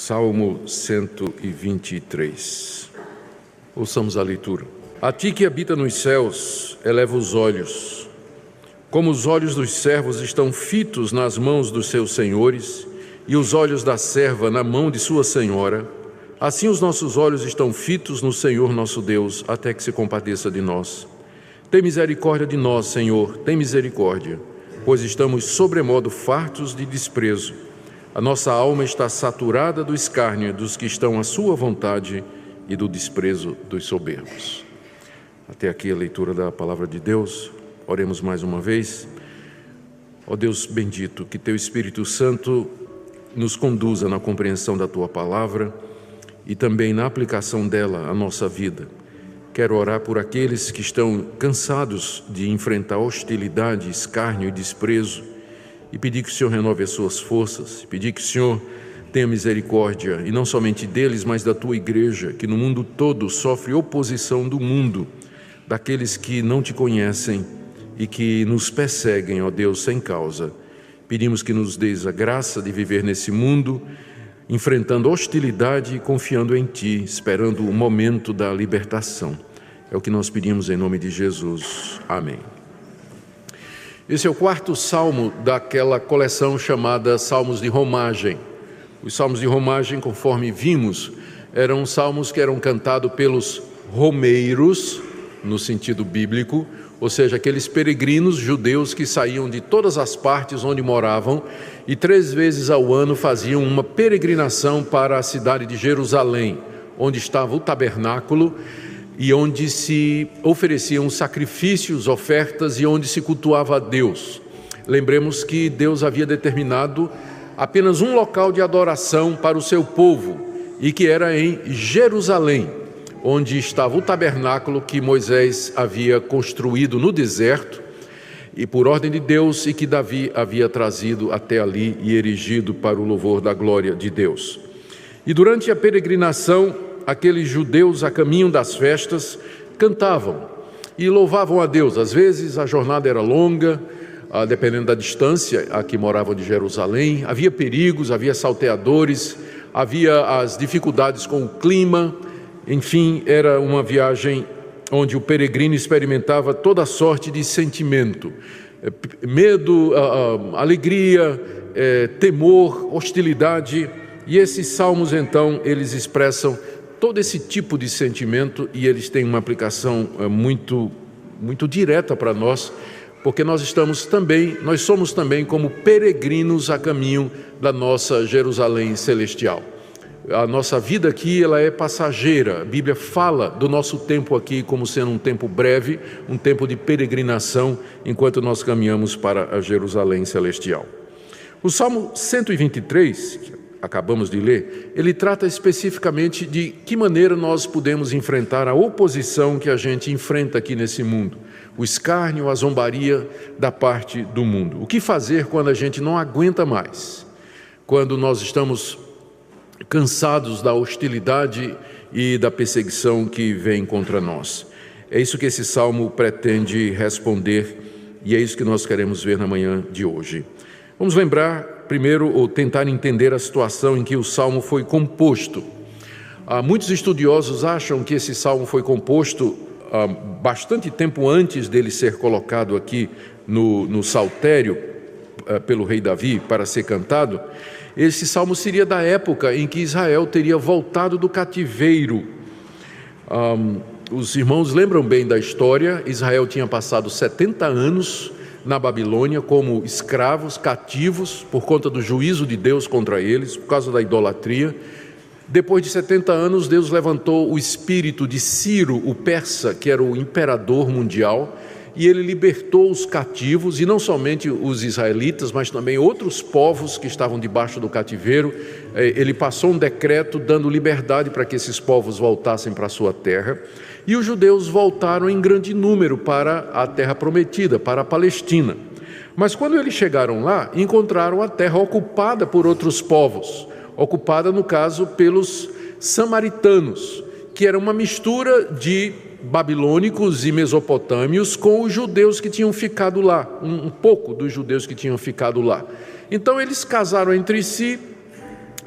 Salmo 123. Ouçamos a leitura. A ti que habita nos céus, eleva os olhos. Como os olhos dos servos estão fitos nas mãos dos seus senhores, e os olhos da serva na mão de sua senhora, assim os nossos olhos estão fitos no Senhor nosso Deus, até que se compadeça de nós. Tem misericórdia de nós, Senhor, tem misericórdia, pois estamos sobremodo fartos de desprezo. A nossa alma está saturada do escárnio dos que estão à sua vontade e do desprezo dos soberbos. Até aqui a leitura da palavra de Deus. Oremos mais uma vez. Ó Deus bendito, que Teu Espírito Santo nos conduza na compreensão da Tua palavra e também na aplicação dela à nossa vida. Quero orar por aqueles que estão cansados de enfrentar hostilidade, escárnio e desprezo, e pedir que o Senhor renove as suas forças, pedir que o Senhor tenha misericórdia, e não somente deles, mas da Tua igreja, que no mundo todo sofre oposição do mundo, daqueles que não Te conhecem e que nos perseguem, ó Deus, sem causa. Pedimos que nos dês a graça de viver nesse mundo, enfrentando hostilidade e confiando em Ti, esperando o momento da libertação. É o que nós pedimos em nome de Jesus. Amém. Esse é o quarto salmo daquela coleção chamada Salmos de Romagem. Os salmos de romagem, conforme vimos, eram salmos que eram cantados pelos romeiros, no sentido bíblico, ou seja, aqueles peregrinos judeus que saíam de todas as partes onde moravam e 3 vezes ao ano faziam uma peregrinação para a cidade de Jerusalém, onde estava o tabernáculo e onde se ofereciam sacrifícios, ofertas e onde se cultuava a Deus. Lembremos que Deus havia determinado apenas um local de adoração para o seu povo e que era em Jerusalém, onde estava o tabernáculo que Moisés havia construído no deserto e por ordem de Deus e que Davi havia trazido até ali e erigido para o louvor da glória de Deus. E durante a peregrinação, aqueles judeus a caminho das festas cantavam e louvavam a Deus. Às vezes a jornada era longa, dependendo da distância a que moravam de Jerusalém. Havia perigos, havia salteadores, havia as dificuldades com o clima. Enfim, era uma viagem onde o peregrino experimentava toda sorte de sentimento. Medo, alegria, temor, hostilidade. E esses salmos, então, eles expressam todo esse tipo de sentimento e eles têm uma aplicação muito direta para nós, porque nós somos também como peregrinos a caminho da nossa Jerusalém celestial. A nossa vida aqui, ela é passageira. A Bíblia fala do nosso tempo aqui como sendo um tempo breve, um tempo de peregrinação, enquanto nós caminhamos para a Jerusalém celestial. O Salmo 123, que acabamos de ler, ele trata especificamente de que maneira nós podemos enfrentar a oposição que a gente enfrenta aqui nesse mundo, o escárnio, a zombaria da parte do mundo. O que fazer quando a gente não aguenta mais, quando nós estamos cansados da hostilidade e da perseguição que vem contra nós. É isso que esse salmo pretende responder e é isso que nós queremos ver na manhã de hoje. Vamos lembrar primeiro, ou tentar entender a situação em que o salmo foi composto. Muitos estudiosos acham que esse salmo foi composto bastante tempo antes dele ser colocado aqui no saltério pelo rei Davi para ser cantado. Esse salmo seria da época em que Israel teria voltado do cativeiro. Os irmãos lembram bem da história. Israel tinha passado 70 anos na Babilônia como escravos, cativos, por conta do juízo de Deus contra eles, por causa da idolatria. Depois de 70 anos, Deus levantou o espírito de Ciro, o persa, que era o imperador mundial, e ele libertou os cativos, e não somente os israelitas, mas também outros povos que estavam debaixo do cativeiro. Ele passou um decreto dando liberdade para que esses povos voltassem para a sua terra. E os judeus voltaram em grande número para a terra prometida, para a Palestina. Mas quando eles chegaram lá, encontraram a terra ocupada por outros povos, ocupada, no caso, pelos samaritanos, que era uma mistura de babilônicos e mesopotâmios com os judeus que tinham ficado lá, um pouco dos judeus que tinham ficado lá. Então eles casaram entre si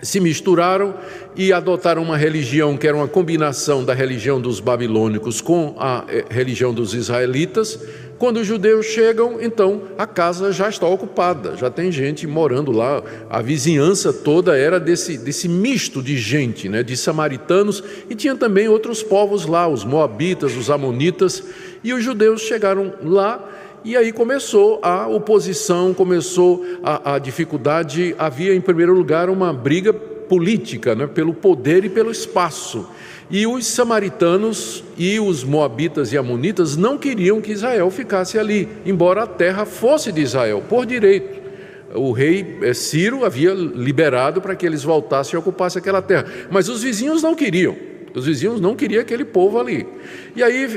se misturaram e adotaram uma religião que era uma combinação da religião dos babilônicos com a religião dos israelitas. Quando os judeus chegam, então a casa já está ocupada, já tem gente morando lá, a vizinhança toda era desse misto de gente, né, de samaritanos, e tinha também outros povos lá, os moabitas, os amonitas, e os judeus chegaram lá. E aí começou a oposição, começou a dificuldade. Havia, em primeiro lugar, uma briga política, né, pelo poder e pelo espaço. E os samaritanos e os moabitas e amonitas não queriam que Israel ficasse ali, embora a terra fosse de Israel, por direito. O rei Ciro havia liberado para que eles voltassem e ocupassem aquela terra. Mas os vizinhos não queriam. Os vizinhos não queriam aquele povo ali. E aí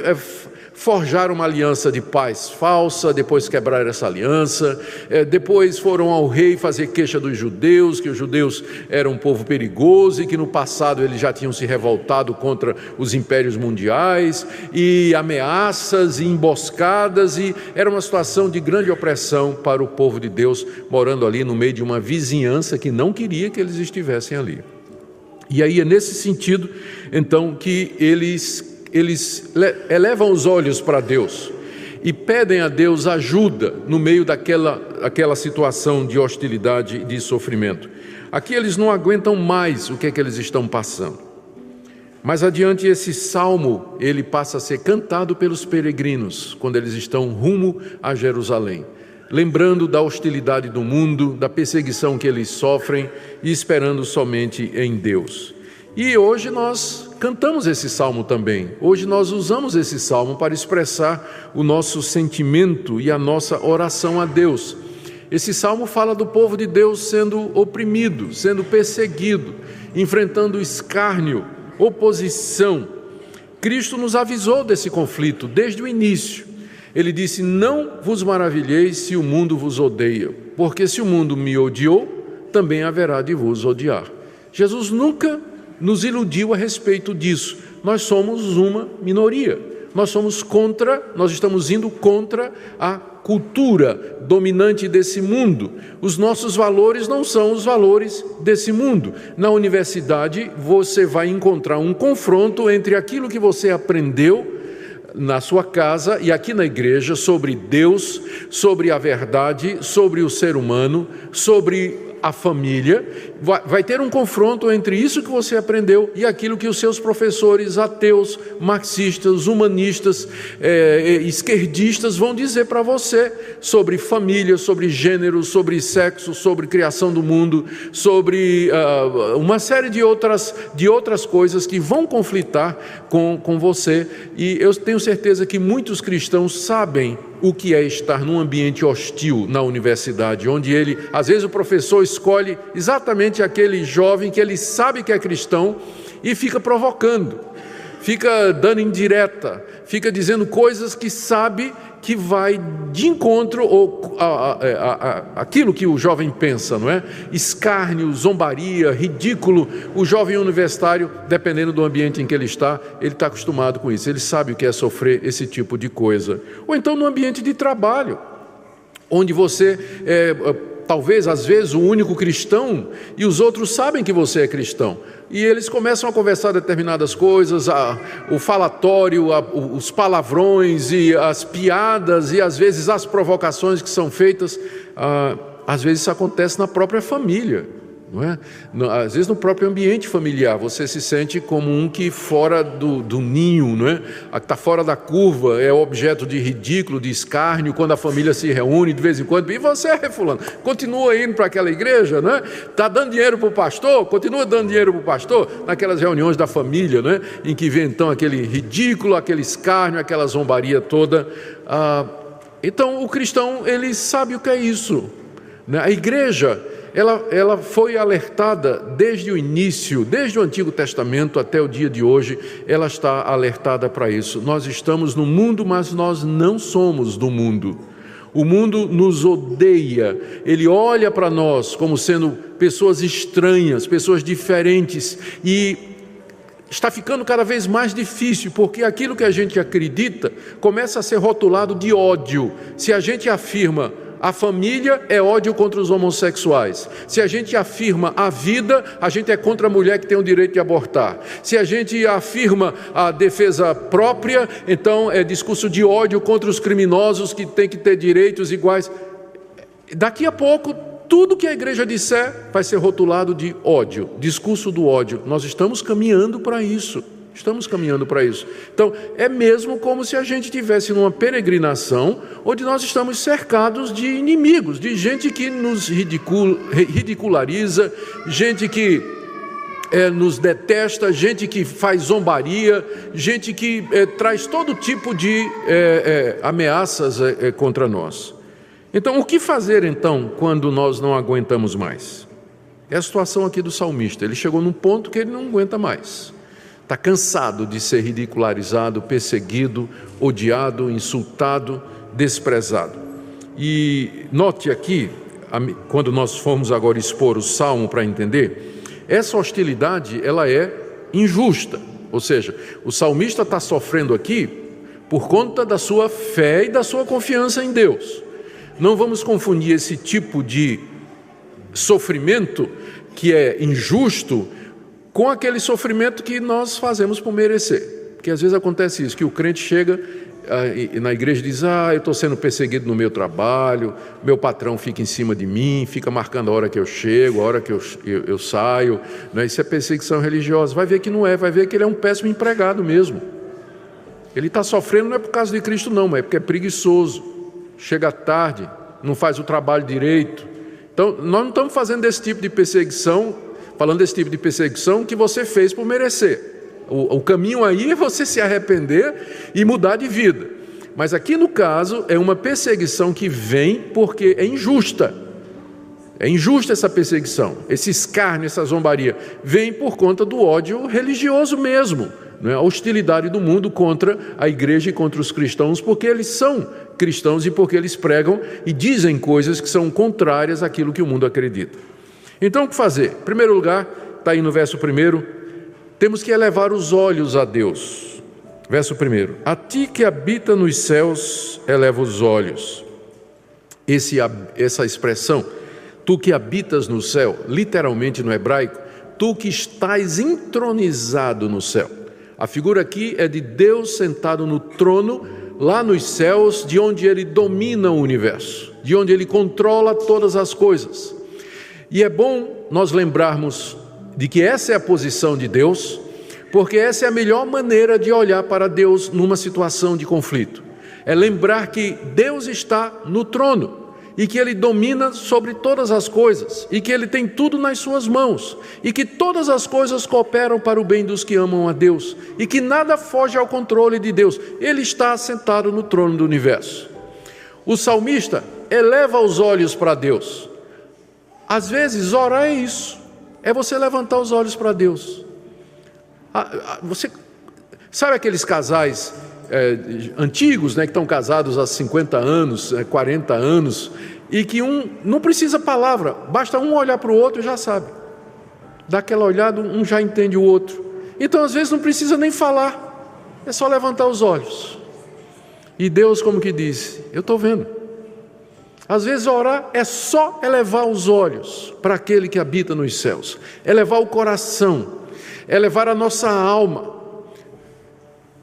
forjaram uma aliança de paz falsa, depois quebraram essa aliança, depois foram ao rei fazer queixa dos judeus, que os judeus eram um povo perigoso e que no passado eles já tinham se revoltado contra os impérios mundiais, e ameaças e emboscadas, e era uma situação de grande opressão para o povo de Deus, morando ali no meio de uma vizinhança que não queria que eles estivessem ali. E aí é nesse sentido, então, que eles elevam os olhos para Deus e pedem a Deus ajuda no meio daquela situação de hostilidade e de sofrimento. Aqui eles não aguentam mais o que é que eles estão passando. Mais adiante, esse salmo, ele passa a ser cantado pelos peregrinos, quando eles estão rumo a Jerusalém, lembrando da hostilidade do mundo, da perseguição que eles sofrem e esperando somente em Deus. E hoje nós cantamos esse salmo também. Hoje nós usamos esse salmo para expressar o nosso sentimento e a nossa oração a Deus. Esse salmo fala do povo de Deus sendo oprimido, sendo perseguido, enfrentando escárnio, oposição. Cristo nos avisou desse conflito desde o início. Ele disse: não vos maravilheis se o mundo vos odeia, porque se o mundo me odiou, também haverá de vos odiar. Jesus nunca nos iludiu a respeito disso. Nós somos uma minoria. Nós estamos indo contra a cultura dominante desse mundo. Os nossos valores não são os valores desse mundo. Na universidade, você vai encontrar um confronto entre aquilo que você aprendeu na sua casa e aqui na igreja sobre Deus, sobre a verdade, sobre o ser humano, sobre a família. Vai ter um confronto entre isso que você aprendeu e aquilo que os seus professores ateus, marxistas, humanistas, esquerdistas vão dizer para você sobre família, sobre gênero, sobre sexo, sobre criação do mundo, sobre uma série de outras coisas que vão conflitar com você. E eu tenho certeza que muitos cristãos sabem o que é estar num ambiente hostil na universidade, onde às vezes o professor escolhe exatamente aquele jovem que ele sabe que é cristão e fica provocando, fica dando indireta, fica dizendo coisas que sabe que vai de encontro aquilo que o jovem pensa, não é? Escárnio, zombaria, ridículo. O jovem universitário, dependendo do ambiente em que ele está acostumado com isso, ele sabe o que é sofrer esse tipo de coisa. Ou então no ambiente de trabalho, onde você talvez, às vezes, o único cristão e os outros sabem que você é cristão. E eles começam a conversar determinadas coisas, o falatório, os palavrões e as piadas e às vezes as provocações que são feitas. Às vezes isso acontece na própria família, não é? Às vezes no próprio ambiente familiar, você se sente como um que fora do ninho, não é? Está fora da curva, é objeto de ridículo, de escárnio, quando a família se reúne de vez em quando. E você, fulano, continua indo para aquela igreja, não é? Está dando dinheiro para o pastor? Continua dando dinheiro para o pastor? Naquelas reuniões da família, não é? Em que vem então aquele ridículo, aquele escárnio, aquela zombaria toda. Então o cristão, ele sabe o que é isso, né? A igreja, ela foi alertada desde o início, desde o Antigo Testamento até o dia de hoje, ela está alertada para isso. Nós estamos no mundo, mas nós não somos do mundo. O mundo nos odeia, ele olha para nós como sendo pessoas estranhas, pessoas diferentes, e está ficando cada vez mais difícil, porque aquilo que a gente acredita começa a ser rotulado de ódio. Se a gente afirma a família é ódio contra os homossexuais. Se a gente afirma a vida, a gente é contra a mulher que tem o direito de abortar. Se a gente afirma a defesa própria, então é discurso de ódio contra os criminosos que têm que ter direitos iguais. Daqui a pouco, tudo que a igreja disser vai ser rotulado de ódio, discurso do ódio. Nós estamos caminhando para isso. Então, é mesmo como se a gente estivesse numa peregrinação onde nós estamos cercados de inimigos, de gente que nos ridiculariza, gente que nos detesta, gente que faz zombaria, gente que traz todo tipo de ameaças contra nós. Então, o que fazer então quando nós não aguentamos mais? É a situação aqui do salmista. Ele chegou num ponto que ele não aguenta mais. Está cansado de ser ridicularizado, perseguido, odiado, insultado, desprezado. E note aqui, quando nós formos agora expor o Salmo para entender, essa hostilidade ela é injusta. Ou seja, o salmista está sofrendo aqui por conta da sua fé e da sua confiança em Deus. Não vamos confundir esse tipo de sofrimento que é injusto com aquele sofrimento que nós fazemos por merecer. Porque às vezes acontece isso, que o crente chega na igreja e diz: eu estou sendo perseguido no meu trabalho, meu patrão fica em cima de mim, fica marcando a hora que eu chego, a hora que eu saio. Isso é perseguição religiosa. Vai ver que não é, vai ver que ele é um péssimo empregado mesmo. Ele está sofrendo não é por causa de Cristo não, mas é porque é preguiçoso, chega tarde, não faz o trabalho direito. Então, nós não estamos fazendo desse tipo de perseguição, falando desse tipo de perseguição que você fez por merecer. O caminho aí é você se arrepender e mudar de vida. Mas aqui no caso é uma perseguição que vem porque é injusta. É injusta essa perseguição, esse escárnio, essa zombaria. Vem por conta do ódio religioso mesmo, não é? A hostilidade do mundo contra a igreja e contra os cristãos, porque eles são cristãos e porque eles pregam e dizem coisas que são contrárias àquilo que o mundo acredita. Então, o que fazer? Em primeiro lugar, está aí no verso 1, temos que elevar os olhos a Deus. Verso 1: a ti que habita nos céus, eleva os olhos. Essa expressão, tu que habitas no céu, literalmente no hebraico, tu que estás entronizado no céu. A figura aqui é de Deus sentado no trono, lá nos céus, de onde Ele domina o universo, de onde Ele controla todas as coisas. E é bom nós lembrarmos de que essa é a posição de Deus, porque essa é a melhor maneira de olhar para Deus numa situação de conflito. É lembrar que Deus está no trono e que Ele domina sobre todas as coisas e que Ele tem tudo nas suas mãos e que todas as coisas cooperam para o bem dos que amam a Deus e que nada foge ao controle de Deus. Ele está sentado no trono do universo. O salmista eleva os olhos para Deus. Às vezes, orar é isso, é você levantar os olhos para Deus. Você sabe aqueles casais antigos, que estão casados há 50 anos, 40 anos, e que um não precisa palavra, basta um olhar para o outro e já sabe. Dá aquela olhada, um já entende o outro. Então, às vezes, não precisa nem falar, é só levantar os olhos. E Deus, como que diz, eu estou vendo. Às vezes orar é só elevar os olhos para aquele que habita nos céus, elevar o coração, elevar a nossa alma,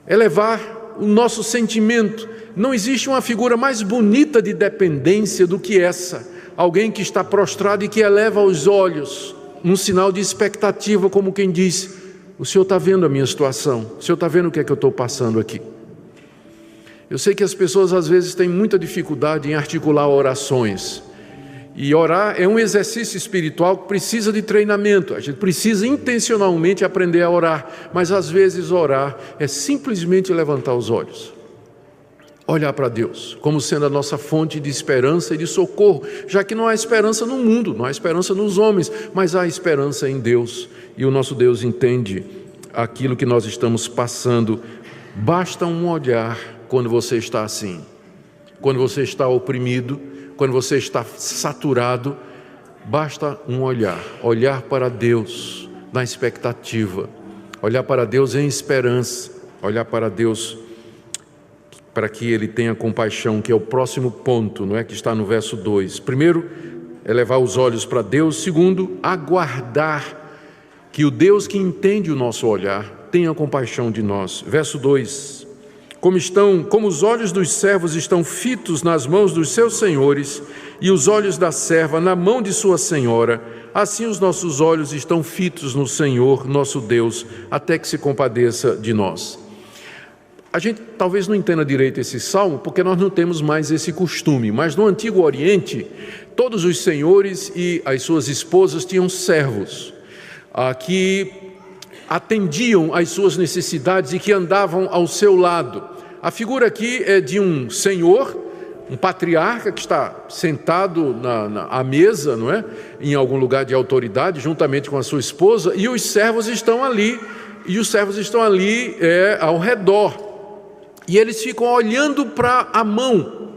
elevar o nosso sentimento. Não existe uma figura mais bonita de dependência do que essa, alguém que está prostrado e que eleva os olhos, num sinal de expectativa, como quem diz: o Senhor está vendo a minha situação, o Senhor está vendo o que é que eu estou passando aqui. Eu sei que as pessoas às vezes têm muita dificuldade em articular orações. E orar é um exercício espiritual que precisa de treinamento. A gente precisa intencionalmente aprender a orar. Mas às vezes orar é simplesmente levantar os olhos. Olhar para Deus como sendo a nossa fonte de esperança e de socorro. Já que não há esperança no mundo, não há esperança nos homens, mas há esperança em Deus. E o nosso Deus entende aquilo que nós estamos passando. Basta um olhar. Quando você está assim, quando você está oprimido, quando você está saturado, basta um olhar para Deus na expectativa, olhar para Deus em esperança, olhar para Deus para que ele tenha compaixão, que é o próximo ponto, não é, que está no verso 2. Primeiro, é levar os olhos para Deus. Segundo, aguardar que o Deus que entende o nosso olhar tenha compaixão de nós. Verso 2: como os olhos dos servos estão fitos nas mãos dos seus senhores, e os olhos da serva na mão de sua senhora, assim os nossos olhos estão fitos no Senhor, nosso Deus, até que se compadeça de nós. A gente talvez não entenda direito esse salmo, porque nós não temos mais esse costume, mas no Antigo Oriente, todos os senhores e as suas esposas tinham servos, que atendiam às suas necessidades e que andavam ao seu lado. A figura aqui é de um senhor, um patriarca que está sentado à mesa, não é? Em algum lugar de autoridade, juntamente com a sua esposa, e os servos estão ali, ao redor. E eles ficam olhando para a mão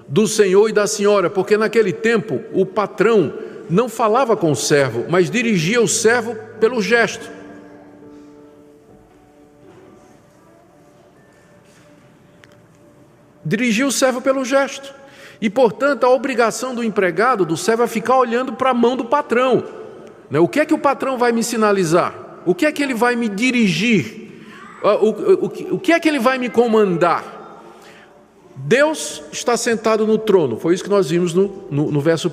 do senhor e da senhora, porque naquele tempo o patrão não falava com o servo, mas dirigia o servo pelo gesto. Dirigia o servo pelo gesto. E, portanto, a obrigação do empregado, do servo, é ficar olhando para a mão do patrão. O que é que o patrão vai me sinalizar? O que é que ele vai me dirigir? O que é que ele vai me comandar? Deus está sentado no trono, foi isso que nós vimos no verso 1.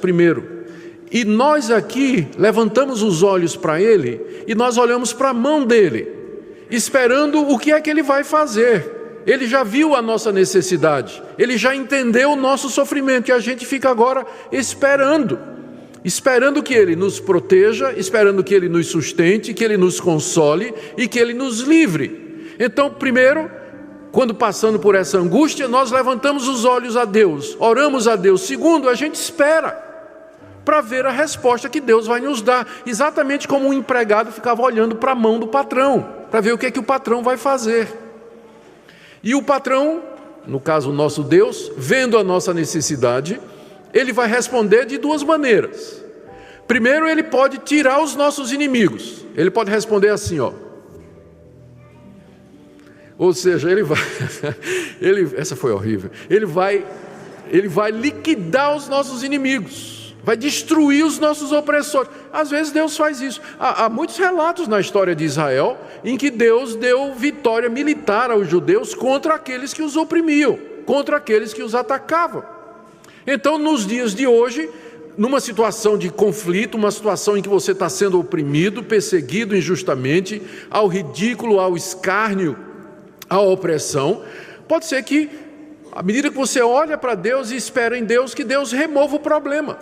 E nós aqui levantamos os olhos para Ele e nós olhamos para a mão dEle, esperando o que é que Ele vai fazer. Ele já viu a nossa necessidade, Ele já entendeu o nosso sofrimento, e a gente fica agora esperando que Ele nos proteja, esperando que Ele nos sustente, que Ele nos console e que Ele nos livre. Então, primeiro, quando passando por essa angústia, nós levantamos os olhos a Deus, oramos a Deus. Segundo, a gente espera para ver a resposta que Deus vai nos dar, exatamente como um empregado ficava olhando para a mão do patrão, para ver o que é que o patrão vai fazer. E o patrão, no caso o nosso Deus, vendo a nossa necessidade, Ele vai responder de duas maneiras. Primeiro, Ele pode tirar os nossos inimigos. Ele pode responder assim, ou seja, essa foi horrível, ele vai liquidar os nossos inimigos, vai destruir os nossos opressores. Às vezes Deus faz isso. Há muitos relatos na história de Israel em que Deus deu vitória militar aos judeus contra aqueles que os oprimiam, contra aqueles que os atacavam. Então, nos dias de hoje, numa situação de conflito, uma situação em que você está sendo oprimido, perseguido injustamente, ao ridículo, ao escárnio, à opressão, pode ser que, à medida que você olha para Deus e espera em Deus, que Deus remova o problema.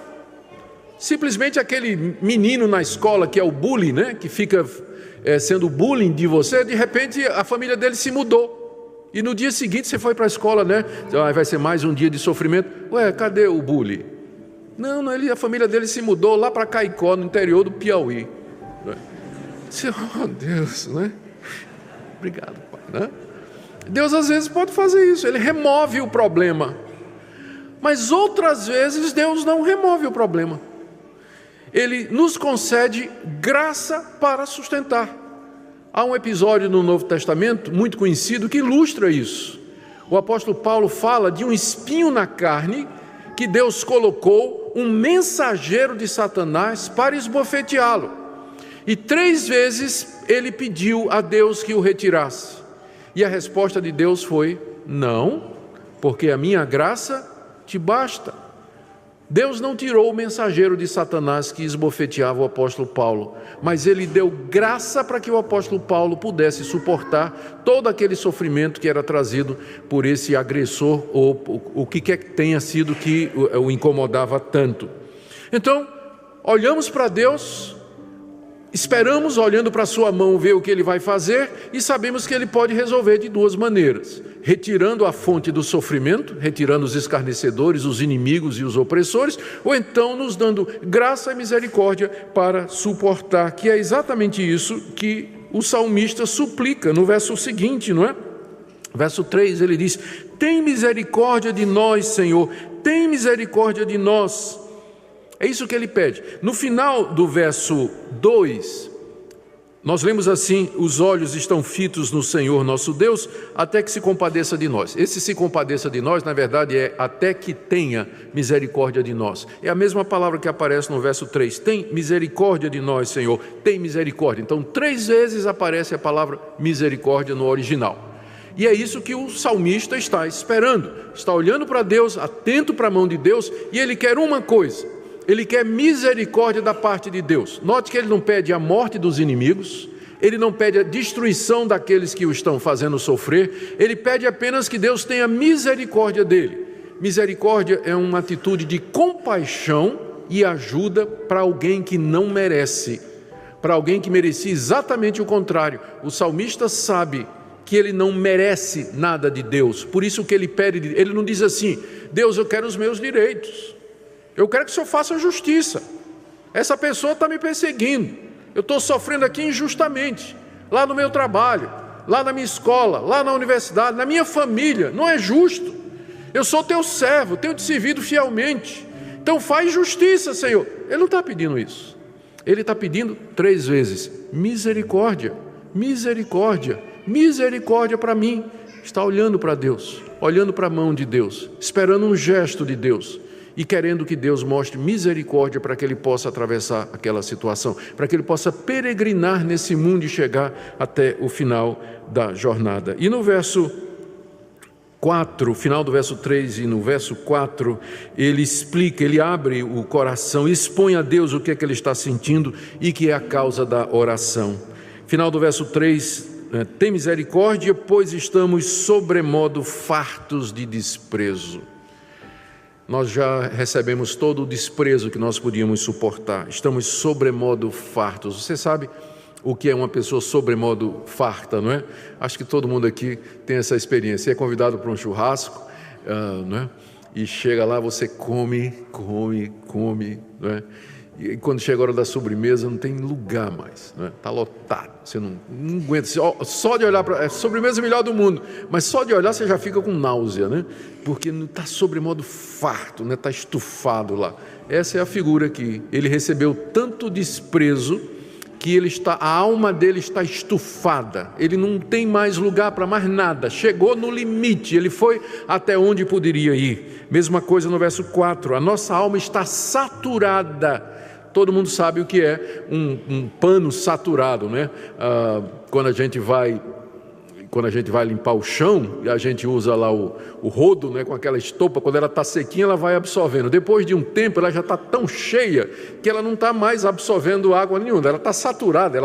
Simplesmente aquele menino na escola que é o bullying, né? Que fica sendo bullying de você, de repente a família dele se mudou. E no dia seguinte você foi para a escola, né? Vai ser mais um dia de sofrimento. Ué, cadê o bullying? Não, a família dele se mudou lá para Caicó, no interior do Piauí. Oh, Deus, né? Obrigado, Pai, né? Deus às vezes pode fazer isso, Ele remove o problema. Mas outras vezes Deus não remove o problema. Ele nos concede graça para sustentar. Há um episódio no Novo Testamento muito conhecido que ilustra isso. O apóstolo Paulo fala de um espinho na carne que Deus colocou, um mensageiro de Satanás, para esbofeteá-lo. E 3 vezes ele pediu a Deus que o retirasse. E a resposta de Deus foi: não, porque a minha graça te basta. Deus não tirou o mensageiro de Satanás que esbofeteava o apóstolo Paulo, mas Ele deu graça para que o apóstolo Paulo pudesse suportar todo aquele sofrimento que era trazido por esse agressor, ou o que quer que tenha sido que o incomodava tanto. Então, olhamos para Deus, esperamos, olhando para a sua mão, ver o que Ele vai fazer, e sabemos que Ele pode resolver de 2 maneiras: retirando a fonte do sofrimento, retirando os escarnecedores, os inimigos e os opressores, ou então nos dando graça e misericórdia para suportar, que é exatamente isso que o salmista suplica no verso seguinte, não é? Verso 3, ele diz: tem misericórdia de nós, Senhor, tem misericórdia de nós. É isso que ele pede. No final do verso 2, Nós lemos assim: os olhos estão fitos no Senhor nosso Deus, até que se compadeça de nós. Esse se compadeça de nós, na verdade, é até que tenha misericórdia de nós. É a mesma palavra que aparece no verso 3. Tem misericórdia de nós, Senhor, tem misericórdia. Então, 3 vezes aparece a palavra misericórdia no original. E é isso que o salmista está esperando. Está olhando para Deus, atento para a mão de Deus, e ele quer uma coisa: ele quer misericórdia da parte de Deus. Note que ele não pede a morte dos inimigos, ele não pede a destruição daqueles que o estão fazendo sofrer, ele pede apenas que Deus tenha misericórdia dele. Misericórdia é uma atitude de compaixão e ajuda para alguém que não merece, para alguém que merecia exatamente o contrário. O salmista sabe que ele não merece nada de Deus, por isso que ele pede. Ele não diz assim: Deus, eu quero os meus direitos, eu quero que o Senhor faça justiça, essa pessoa está me perseguindo, eu estou sofrendo aqui injustamente, lá no meu trabalho, lá na minha escola, lá na universidade, na minha família, não é justo, eu sou teu servo, tenho te servido fielmente, então faz justiça, Senhor. Ele não está pedindo isso, ele está pedindo 3 vezes: misericórdia, misericórdia, misericórdia para mim. Está olhando para Deus, olhando para a mão de Deus, esperando um gesto de Deus e querendo que Deus mostre misericórdia para que ele possa atravessar aquela situação, para que ele possa peregrinar nesse mundo e chegar até o final da jornada. E no verso 4, final do verso 3 e no verso 4, ele explica, ele abre o coração, expõe a Deus o que é que ele está sentindo e que é a causa da oração. Final do verso 3, tem misericórdia, pois estamos sobremodo fartos de desprezo. Nós já recebemos todo o desprezo que nós podíamos suportar, estamos sobremodo fartos. Você sabe o que é uma pessoa sobremodo farta, não é? Acho que todo mundo aqui tem essa experiência. Você é convidado para um churrasco, não é? E chega lá, você come, não é? E quando chega a hora da sobremesa, não tem lugar mais, está lotado, você não aguenta, só de olhar para a sobremesa é melhor do mundo, mas só de olhar você já fica com náusea, né? Porque está sobremodo farto, está estufado lá. Essa é a figura aqui. Ele recebeu tanto desprezo que a alma dele está estufada, ele não tem mais lugar para mais nada, chegou no limite, ele foi até onde poderia ir. Mesma coisa no verso 4, a nossa alma está saturada. Todo mundo sabe o que é um pano saturado, né? Quando a gente vai limpar o chão, a gente usa lá o rodo, né, com aquela estopa. Quando ela está sequinha, ela vai absorvendo. Depois de um tempo, ela já está tão cheia que ela não está mais absorvendo água nenhuma. Ela está saturada,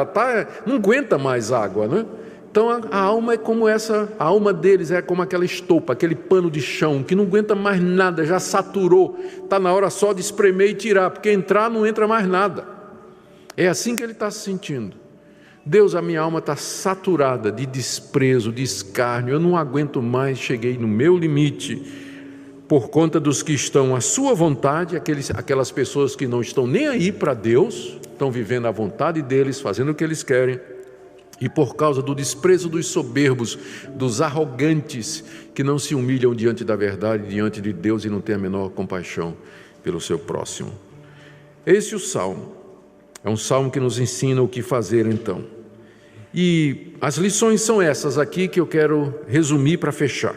não aguenta mais água, né? Então a alma é como essa, a alma deles é como aquela estopa, aquele pano de chão que não aguenta mais nada, já saturou, está na hora só de espremer e tirar, porque entrar não entra mais nada. É assim que ele está se sentindo. Deus, a minha alma está saturada de desprezo, de escárnio, eu não aguento mais, cheguei no meu limite, por conta dos que estão à sua vontade, aquelas pessoas que não estão nem aí para Deus, estão vivendo a vontade deles, fazendo o que eles querem, e por causa do desprezo dos soberbos, dos arrogantes, que não se humilham diante da verdade, diante de Deus, e não têm a menor compaixão pelo seu próximo. Esse é o Salmo. É um salmo que nos ensina o que fazer então. E as lições são essas aqui que eu quero resumir para fechar.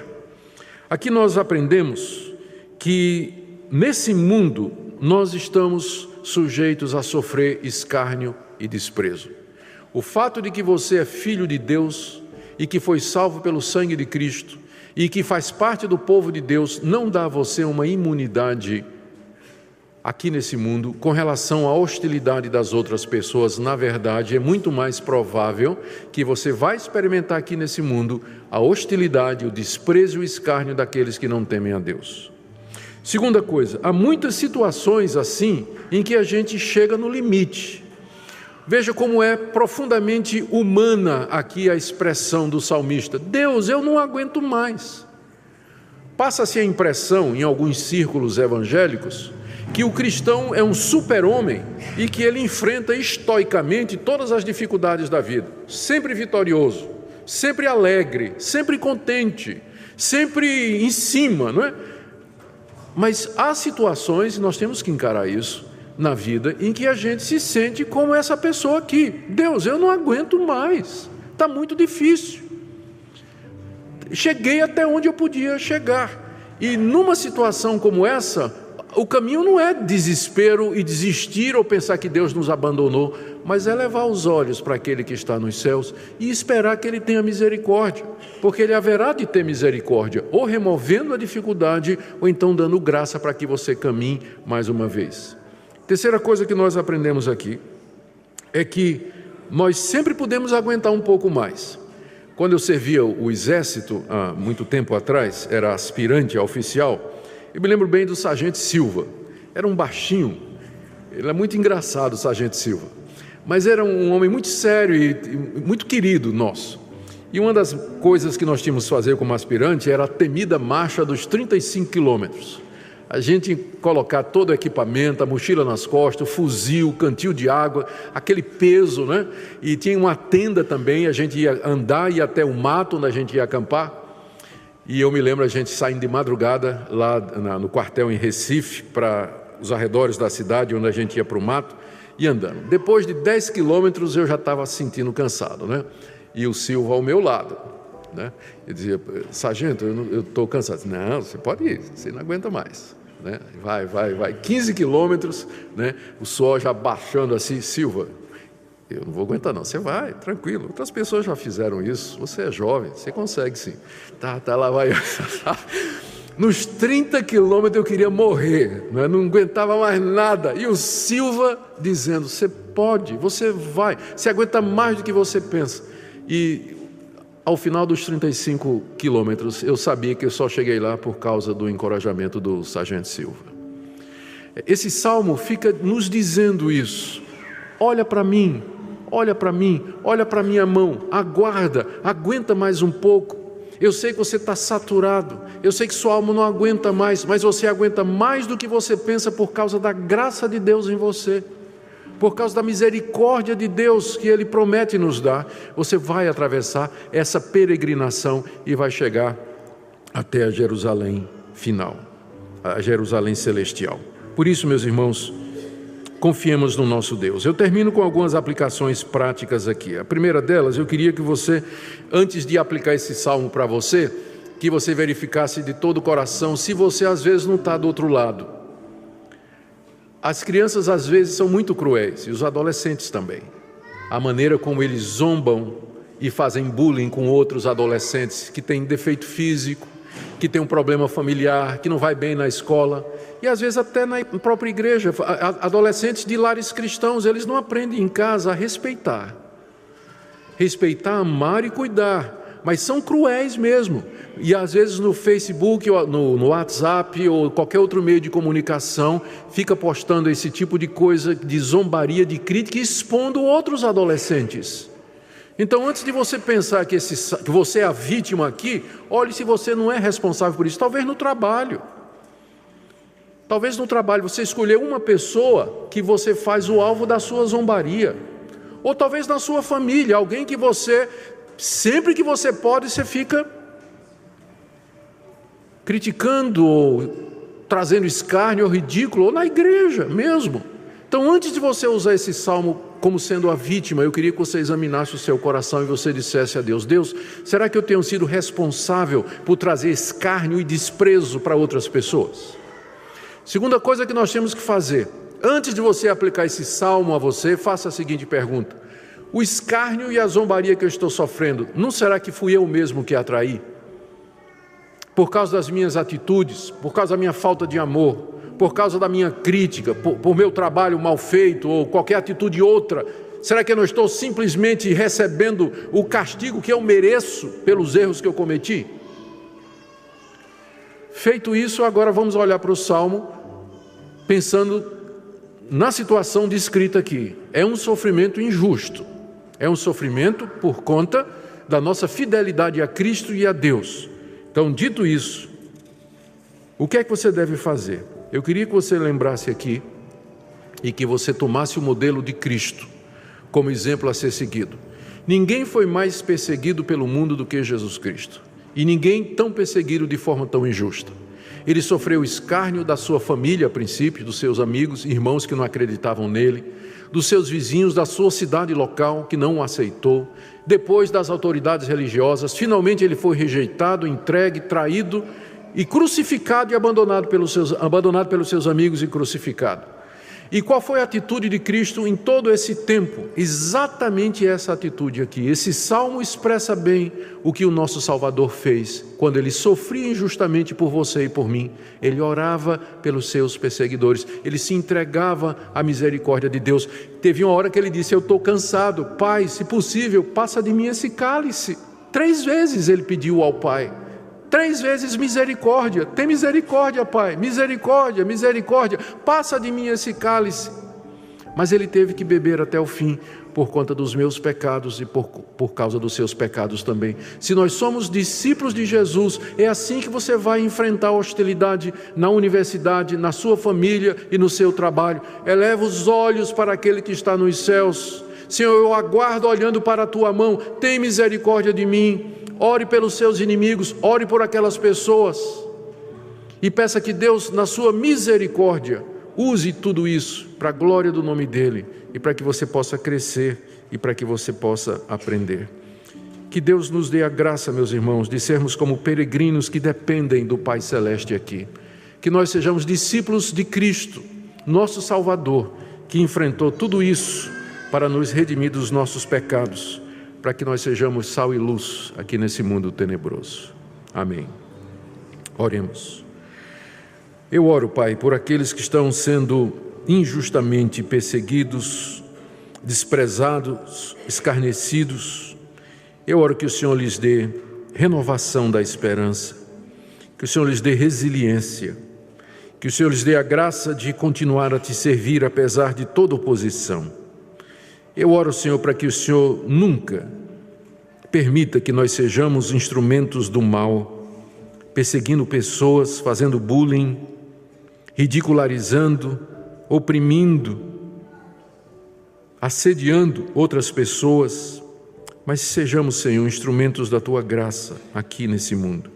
Aqui nós aprendemos que nesse mundo nós estamos sujeitos a sofrer escárnio e desprezo. O fato de que você é filho de Deus e que foi salvo pelo sangue de Cristo e que faz parte do povo de Deus não dá a você uma imunidade aqui nesse mundo com relação à hostilidade das outras pessoas. Na verdade, é muito mais provável que você vai experimentar aqui nesse mundo a hostilidade, o desprezo e o escárnio daqueles que não temem a Deus. Segunda coisa, há muitas situações assim em que a gente chega no limite. Veja como é profundamente humana aqui a expressão do salmista: Deus, eu não aguento mais. Passa-se a impressão, em alguns círculos evangélicos, que o cristão é um super-homem e que ele enfrenta estoicamente todas as dificuldades da vida, sempre vitorioso, sempre alegre, sempre contente, sempre em cima, não é? Mas há situações, e nós temos que encarar isso, na vida em que a gente se sente como essa pessoa aqui. Deus, eu não aguento mais, está muito difícil. Cheguei até onde eu podia chegar. E numa situação como essa, o caminho não é desespero e desistir ou pensar que Deus nos abandonou, mas é levar os olhos para aquele que está nos céus e esperar que Ele tenha misericórdia, porque Ele haverá de ter misericórdia, ou removendo a dificuldade, ou então dando graça para que você caminhe mais uma vez. Terceira coisa que nós aprendemos aqui é que nós sempre podemos aguentar um pouco mais. Quando eu servia o exército, há muito tempo atrás, era aspirante a oficial, eu me lembro bem do Sargento Silva. Era um baixinho, ele é muito engraçado, o Sargento Silva, mas era um homem muito sério e muito querido nosso. E uma das coisas que nós tínhamos que fazer como aspirante era a temida marcha dos 35 quilômetros. A gente colocar todo o equipamento, a mochila nas costas, o fuzil, o cantil de água, aquele peso, né? E tinha uma tenda também, a gente ia andar, ia até o mato onde a gente ia acampar. E eu me lembro a gente saindo de madrugada lá no quartel em Recife, para os arredores da cidade, onde a gente ia para o mato, e andando. Depois de 10 quilômetros eu já estava sentindo cansado, né? E o Silva ao meu lado, né? Ele dizia, sargento, eu estou cansado. Não, você pode ir, você não aguenta mais, né? Vai, 15 quilômetros, né? O suor já baixando assim. Silva, eu não vou aguentar não, você vai, tranquilo, outras pessoas já fizeram isso, você é jovem, você consegue sim. Tá, lá vai. Nos 30 quilômetros eu queria morrer, né? Não aguentava mais nada, e o Silva dizendo, você pode, você vai, você aguenta mais do que você pensa. E ao final dos 35 quilômetros, eu sabia que eu só cheguei lá por causa do encorajamento do Sargento Silva. Esse salmo fica nos dizendo isso. Olha para mim, olha para a minha mão, aguenta mais um pouco. Eu sei que você está saturado, eu sei que sua alma não aguenta mais, mas você aguenta mais do que você pensa por causa da graça de Deus em você. Por causa da misericórdia de Deus que Ele promete nos dar, você vai atravessar essa peregrinação e vai chegar até a Jerusalém final, a Jerusalém celestial. Por isso, meus irmãos, confiemos no nosso Deus. Eu termino com algumas aplicações práticas aqui. A primeira delas, eu queria que você, antes de aplicar esse salmo para você, que você verificasse de todo o coração se você às vezes não está do outro lado. As crianças às vezes são muito cruéis, e os adolescentes também. A maneira como eles zombam e fazem bullying com outros adolescentes que têm defeito físico, que têm um problema familiar, que não vai bem na escola, e às vezes até na própria igreja. Adolescentes de lares cristãos, eles não aprendem em casa a respeitar, amar e cuidar, mas são cruéis mesmo. E às vezes no Facebook, no WhatsApp ou qualquer outro meio de comunicação, fica postando esse tipo de coisa, de zombaria, de crítica, expondo outros adolescentes. Então, antes de você pensar que você é a vítima aqui, olhe se você não é responsável por isso. Talvez no trabalho você escolheu uma pessoa que você faz o alvo da sua zombaria. Ou talvez na sua família, alguém que você, sempre que você pode, você fica criticando ou trazendo escárnio ou ridículo, ou na igreja mesmo. Então, antes de você usar esse salmo como sendo a vítima, eu queria que você examinasse o seu coração e você dissesse a Deus, Deus, será que eu tenho sido responsável por trazer escárnio e desprezo para outras pessoas? Segunda coisa que nós temos que fazer, antes de você aplicar esse salmo a você, faça a seguinte pergunta: o escárnio e a zombaria que eu estou sofrendo, não será que fui eu mesmo que atraí? Por causa das minhas atitudes, por causa da minha falta de amor, por causa da minha crítica, por meu trabalho mal feito ou qualquer atitude outra, será que eu não estou simplesmente recebendo o castigo que eu mereço pelos erros que eu cometi? Feito isso, agora vamos olhar para o Salmo, pensando na situação descrita aqui. É um sofrimento injusto, é um sofrimento por conta da nossa fidelidade a Cristo e a Deus. Então, dito isso, o que é que você deve fazer? Eu queria que você lembrasse aqui e que você tomasse o modelo de Cristo como exemplo a ser seguido. Ninguém foi mais perseguido pelo mundo do que Jesus Cristo. E ninguém tão perseguido de forma tão injusta. ele sofreu o escárnio da sua família a princípio, dos seus amigos, irmãos que não acreditavam nele, dos seus vizinhos, da sua cidade local que não o aceitou, depois das autoridades religiosas. Finalmente ele foi rejeitado, entregue, traído e crucificado e abandonado pelos seus amigos e crucificado. E qual foi a atitude de Cristo em todo esse tempo? Exatamente essa atitude aqui. Esse salmo expressa bem o que o nosso Salvador fez quando ele sofria injustamente por você e por mim. Ele orava pelos seus perseguidores, ele se entregava à misericórdia de Deus. Teve uma hora que ele disse: eu estou cansado, Pai, se possível, passa de mim esse cálice. 3 vezes ele pediu ao Pai. 3 vezes misericórdia, tem misericórdia, Pai, misericórdia, misericórdia, passa de mim esse cálice. Mas ele teve que beber até o fim, por conta dos meus pecados e por causa dos seus pecados também. Se nós somos discípulos de Jesus, é assim que você vai enfrentar a hostilidade na universidade, na sua família e no seu trabalho. Eleva os olhos para aquele que está nos céus. Senhor, eu aguardo olhando para a tua mão, tem misericórdia de mim. Ore pelos seus inimigos, ore por aquelas pessoas e peça que Deus, na sua misericórdia, use tudo isso para a glória do nome dEle e para que você possa crescer e para que você possa aprender. Que Deus nos dê a graça, meus irmãos, de sermos como peregrinos que dependem do Pai Celeste aqui. Que nós sejamos discípulos de Cristo, nosso Salvador, que enfrentou tudo isso para nos redimir dos nossos pecados, para que nós sejamos sal e luz aqui nesse mundo tenebroso. Amém. Oremos. Eu oro, Pai, por aqueles que estão sendo injustamente perseguidos, desprezados, escarnecidos. Eu oro que o Senhor lhes dê renovação da esperança, que o Senhor lhes dê resiliência, que o Senhor lhes dê a graça de continuar a te servir apesar de toda oposição. Eu oro, Senhor, para que o Senhor nunca permita que nós sejamos instrumentos do mal, perseguindo pessoas, fazendo bullying, ridicularizando, oprimindo, assediando outras pessoas, mas sejamos, Senhor, instrumentos da Tua graça aqui nesse mundo.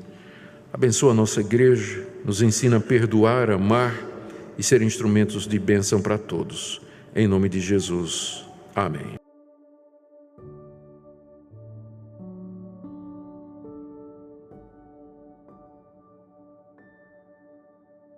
Abençoa a nossa igreja, nos ensina a perdoar, amar e ser instrumentos de bênção para todos. Em nome de Jesus. Amém.